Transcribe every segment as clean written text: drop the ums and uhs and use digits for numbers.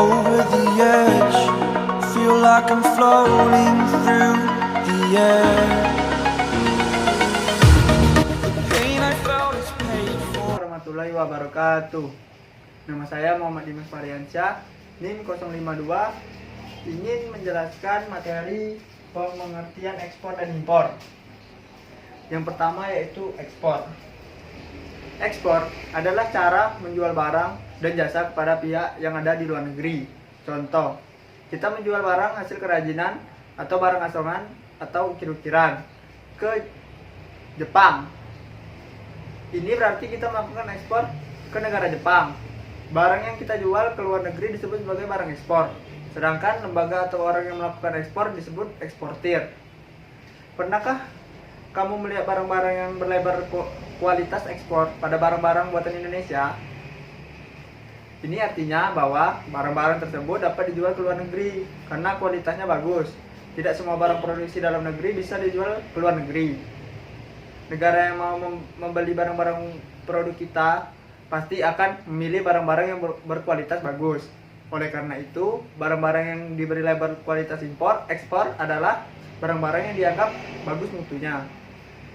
over the edge. Feel like I'm floating through the air. The pain I felt is paid for. Warahmatullahi wabarakatuh. Nama saya Muhammad Dimas Fariansyah, NIM 052, ingin menjelaskan materi pengertian ekspor dan impor. Yang pertama yaitu ekspor. Ekspor adalah cara menjual barang dan jasa kepada pihak yang ada di luar negeri. Contoh, kita menjual barang hasil kerajinan atau barang asongan atau ukir-ukiran ke Jepang. Ini berarti kita melakukan ekspor ke negara Jepang. Barang yang kita jual ke luar negeri disebut sebagai barang ekspor. Sedangkan lembaga atau orang yang melakukan ekspor disebut eksportir. Pernahkah kamu melihat barang-barang yang berlabel kualitas ekspor pada barang-barang buatan Indonesia? Ini artinya bahwa barang-barang tersebut dapat dijual ke luar negeri karena kualitasnya bagus. Tidak semua barang produksi dalam negeri bisa dijual ke luar negeri. Negara yang mau membeli barang-barang produk kita pasti akan memilih barang-barang yang berkualitas bagus. Oleh karena itu, barang-barang yang diberi label kualitas ekspor adalah barang-barang yang dianggap bagus mutunya.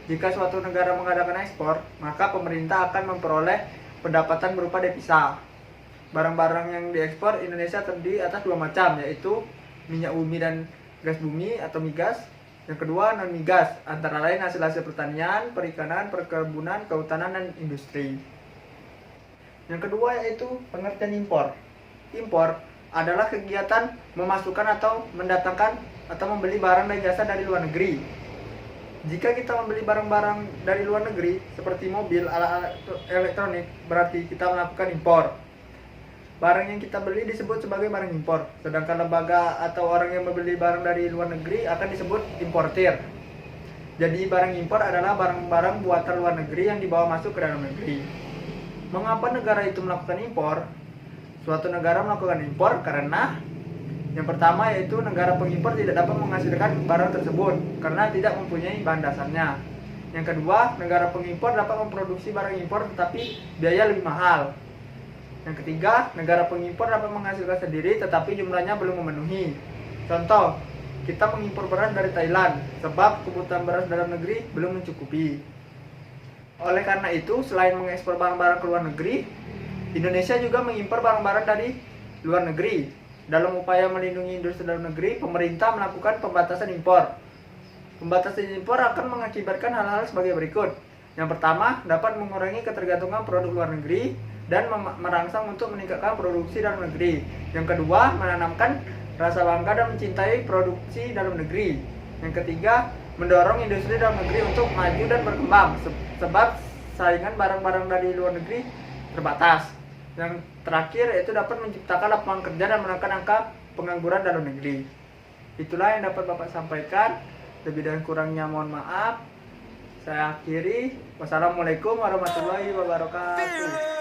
Jika suatu negara mengadakan ekspor, maka pemerintah akan memperoleh pendapatan berupa devisa. Barang-barang yang diekspor Indonesia terdiri atas dua macam, yaitu minyak bumi dan gas bumi atau migas. Yang kedua non migas, antara lain hasil-hasil pertanian, perikanan, perkebunan, kehutanan, dan industri. Yang kedua yaitu pengertian impor. Impor adalah kegiatan memasukkan atau mendatangkan atau membeli barang dan jasa dari luar negeri. Jika kita membeli barang-barang dari luar negeri seperti mobil, alat elektronik, berarti kita melakukan impor. Barang yang kita beli disebut sebagai barang impor, sedangkan lembaga atau orang yang membeli barang dari luar negeri akan disebut importir. Jadi barang impor adalah barang-barang buatan luar negeri yang dibawa masuk ke dalam negeri. Mengapa negara itu melakukan impor? Suatu negara melakukan impor karena yang pertama yaitu negara pengimpor tidak dapat menghasilkan barang tersebut karena tidak mempunyai bahan dasarnya. Yang kedua, negara pengimpor dapat memproduksi barang impor tetapi biaya lebih mahal. Yang ketiga, negara pengimpor dapat menghasilkan sendiri tetapi jumlahnya belum memenuhi. Contoh, kita mengimpor beras dari Thailand sebab kebutuhan beras dalam negeri belum mencukupi. Oleh karena itu, selain mengekspor barang-barang ke luar negeri, Indonesia juga mengimpor barang-barang dari luar negeri. Dalam upaya melindungi industri dalam negeri, pemerintah melakukan pembatasan impor. Pembatasan impor akan mengakibatkan hal-hal sebagai berikut. Yang pertama, dapat mengurangi ketergantungan produk luar negeri dan merangsang untuk meningkatkan produksi dalam negeri. Yang kedua, menanamkan rasa bangga dan mencintai produksi dalam negeri. Yang ketiga, mendorong industri dalam negeri untuk maju dan berkembang sebab saingan barang-barang dari luar negeri terbatas. Yang terakhir yaitu dapat menciptakan lapangan kerja dan menekan angka pengangguran dalam negeri. Itulah yang dapat Bapak sampaikan. Lebih dan kurangnya mohon maaf. Saya akhiri. Wassalamualaikum warahmatullahi wabarakatuh.